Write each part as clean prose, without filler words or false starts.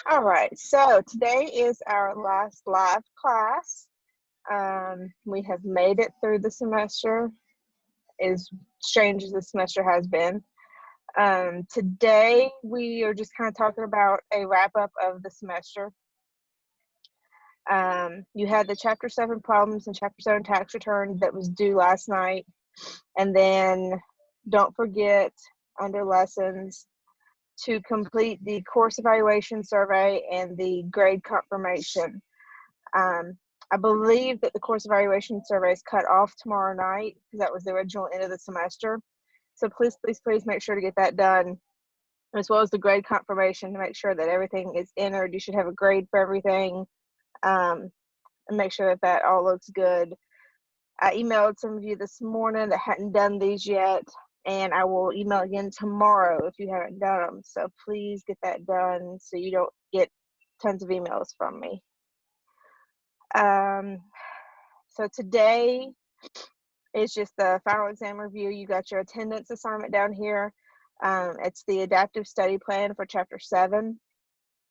All right, so today is our last live class. We have made it through the semester, as strange as the semester has been. Today we are just kind of talking about a wrap up of the semester. You had the Chapter 7 problems and Chapter 7 tax return that was due last night. And then don't forget under lessons to complete the course evaluation survey and the grade confirmation. I believe that the course evaluation survey is cut off tomorrow night because that was the original end of the semester. So please make sure to get that done, as well as the grade confirmation to make sure that everything is entered. You should have a grade for everything, and make sure that that all looks good. I emailed some of you this morning that hadn't done these yet, and I will email again tomorrow if you haven't done them. So please get that done so you don't get tons of emails from me. So today is just the final exam review. You got your attendance assignment down here. It's the adaptive study plan for Chapter 7.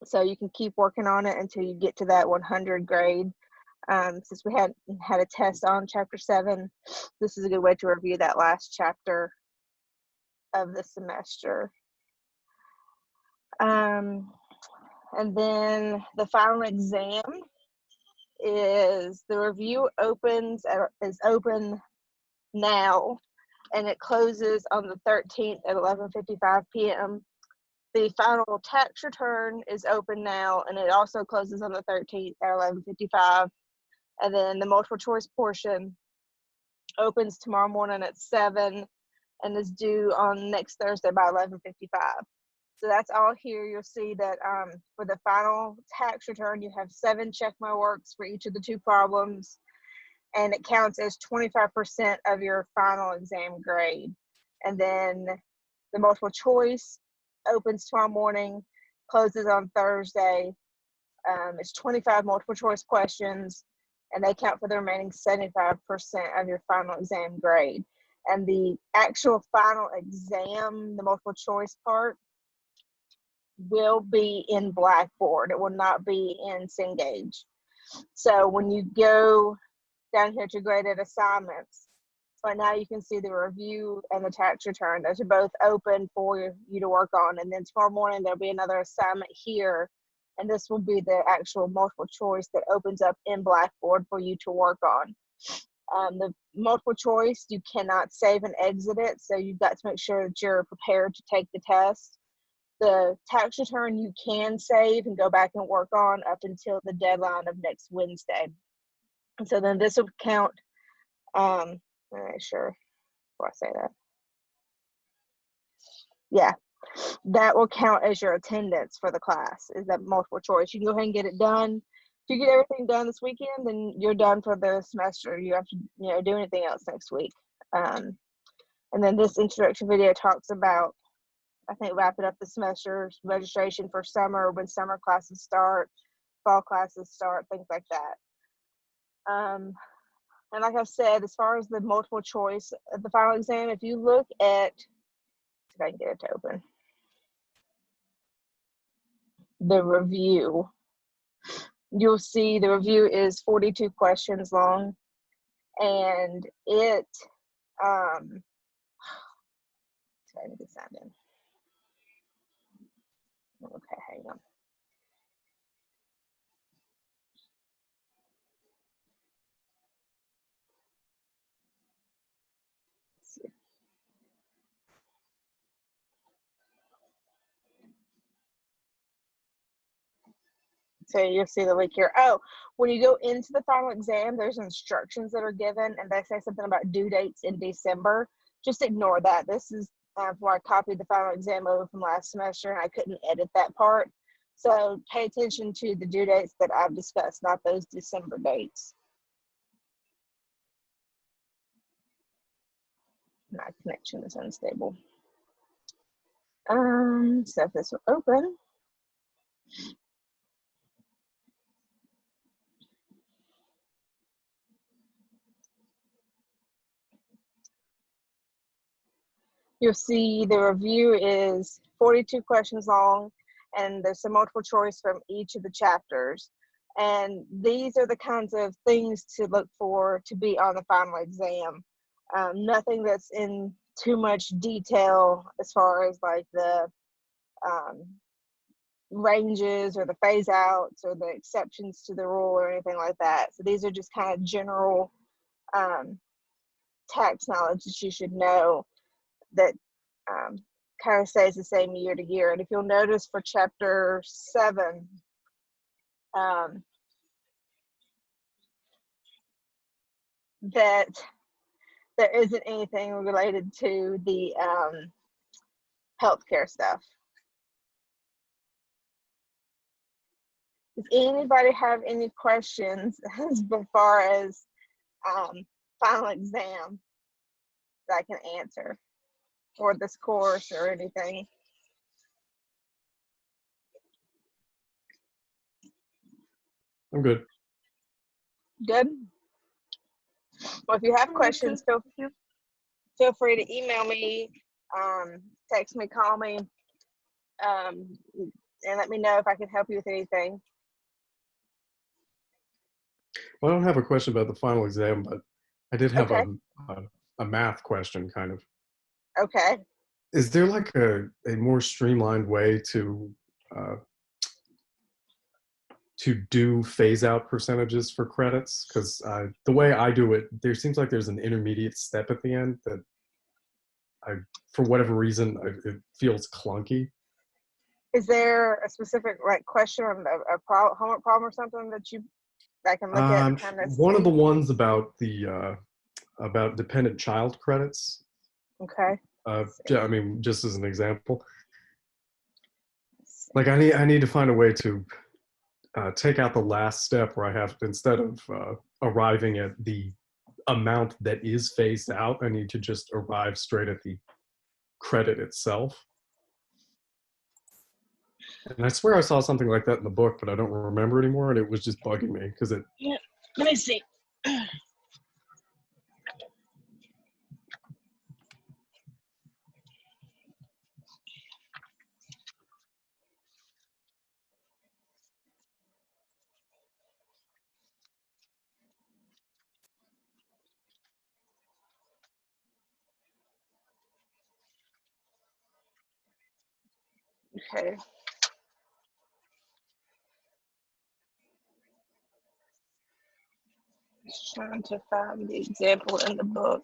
So you can keep working on it until you get to that 100 grade. Since we hadn't had a test on Chapter 7, this is a good way to review that last chapter of the semester. And then the final exam is the review is open now, and it closes on the 13th at 11:55 p.m. The final tax return is open now, and it also closes on the 13th at 11:55. And then the multiple choice portion opens tomorrow morning at 7 and is due on next Thursday by 11:55. So that's all here. You'll see that for the final tax return, you have 7 check my works for each of the 2 problems, and it counts as 25% of your final exam grade. And then the multiple choice opens tomorrow morning, closes on Thursday. It's 25 multiple choice questions, and they count for the remaining 75% of your final exam grade. And the actual final exam, the multiple choice part, will be in Blackboard. It will not be in Cengage. So when you go down here to graded assignments, right now you can see the review and the tax return. Those are both open for you to work on. And then tomorrow morning there'll be another assignment here, and this will be the actual multiple choice that opens up in Blackboard for you to work on. The multiple choice, you cannot save and exit it, so you've got to make sure that you're prepared to take the test. The tax return you can save and go back and work on up until the deadline of next Wednesday. And so then this will count, let me make sure before I say that. Yeah, that will count as your attendance for the class, is that multiple choice. You can go ahead and get it done. If you get everything done this weekend, then you're done for the semester. You have to do anything else next week. And then this introduction video talks about, I think, wrapping up the semester, registration for summer, when summer classes start, fall classes start, things like that. And like I said, as far as the multiple choice at the final exam, if you look at, if I can get it to open, the review, you'll see the review is 42 questions long, and it, sorry, I need to sign in. Okay, hang on. So you'll see the link here. Oh, when you go into the final exam, there's instructions that are given, and they say something about due dates in December. Just ignore that. This is where I copied the final exam over from last semester, and I couldn't edit that part. So pay attention to the due dates that I've discussed, not those December dates. My connection is unstable. So if this will open. You'll see the review is 42 questions long, and there's some multiple choice from each of the chapters. And these are the kinds of things to look for to be on the final exam. Nothing that's in too much detail as far as like the ranges or the phase outs or the exceptions to the rule or anything like that. So these are just kind of general tax knowledge that you should know that kind of stays the same year to year. And if you'll notice for chapter 7, that there isn't anything related to the healthcare stuff. Does anybody have any questions as far as final exam that I can answer, or this course or anything? I'm good. Good. Well, if you have questions, feel free to email me, text me, call me, and let me know if I can help you with anything. Well, I don't have a question about the final exam, but I did have a math question, kind of. Okay. Is there like a more streamlined way to do phase out percentages for credits? Because the way I do it, there seems like there's an intermediate step at the end that for whatever reason, it feels clunky. Is there a specific like question or a homework problem or something that I can look at? Kind of one of the ones about the about dependent child credits. Okay. I mean, just as an example, like I need to find a way to take out the last step where I have to, instead of arriving at the amount that is phased out, I need to just arrive straight at the credit itself. And I swear I saw something like that in the book, but I don't remember anymore, and it was just bugging me because it. Yeah. Let me see. Okay. Just trying to find the example in the book.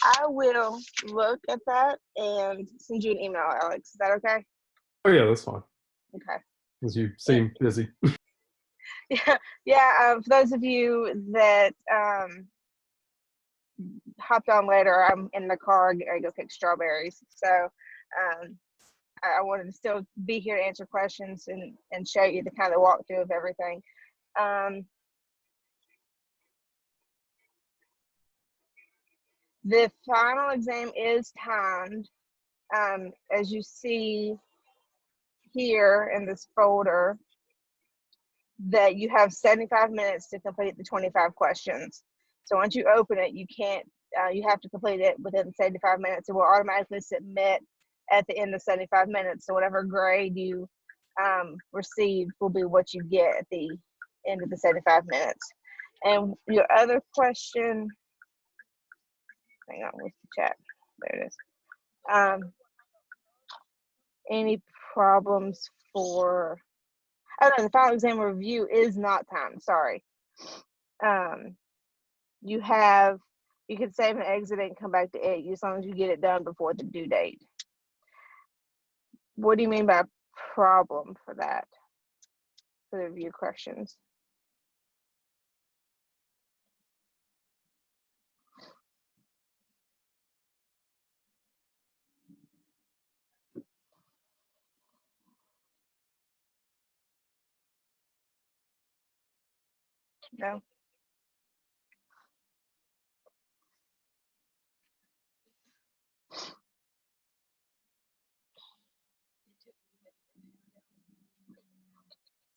I will look at that and send you an email, Alex. Is that okay? Oh yeah, that's fine. Okay. Because you seem busy. Yeah. For those of you that hopped on later, I'm in the car getting ready to go pick strawberries. So I wanted to still be here to answer questions and show you the kind of walkthrough of everything. The final exam is timed, as you see here in this folder, that you have 75 minutes to complete the 25 questions. So once you open it, you have to complete it within 75 minutes. It will automatically submit at the end of 75 minutes. So whatever grade you receive will be what you get at the end of the 75 minutes. And your other question, hang on, where's the chat? There it is. Any problems for, oh no, the final exam review is not timed, sorry. You can save and exit it and come back to it as long as you get it done before the due date. What do you mean by problem for that, for the review questions? No.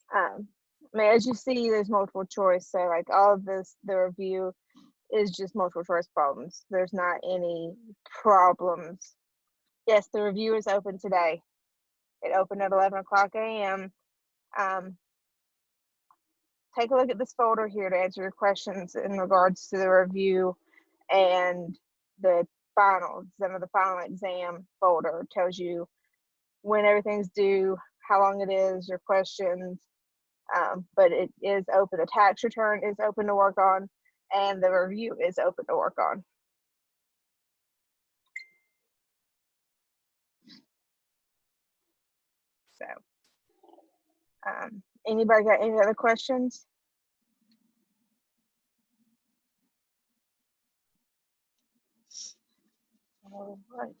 I mean, as you see, there's multiple choice. So like all of this, the review is just multiple choice problems. There's not any problems. Yes, the review is open today. It opened at 11 o'clock a.m. Take a look at this folder here to answer your questions in regards to the review and the finals. Some of the final exam folder tells you when everything's due, how long it is, your questions, but it is open. The tax return is open to work on, and the review is open to work on. So, anybody got any other questions? All right.